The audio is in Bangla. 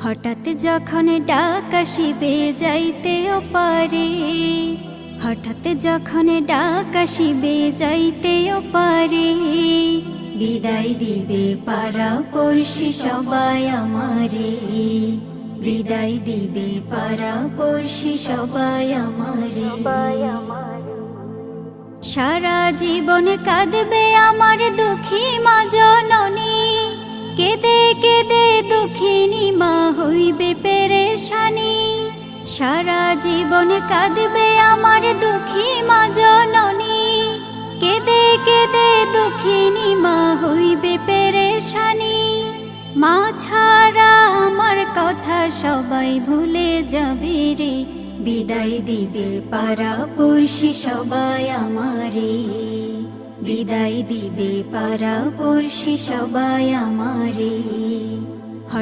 হঠাৎ যখন ডাক আসিবে যাইতেও পারে, হঠাৎ যখন ডাক আসিবে যাইতেও পারে। বিদায় দিবে পাড়া পড়শি সবাই আমারে, বিদায় দিবে পাড়া পড়শি সবাই আমারে। সারা জীবন কাঁদবে আমার দুঃখী মা জননী, কেঁদে কেঁদে দুঃখিনী মা হইবে পেরেশানি। সারা জীবন কাঁদবে আমার দুঃখী মা জননী, কেঁদে কেঁদে দুঃখিনী মা হইবে পেরেশানি। মা ছাড়া আমার কথা সবাই ভুলে যাবে রে, বিদায় দিবে পাড়া পড়শি সবাই আমারে, বিদায় দিবে পাড়া পড়শি সবাই আমারে।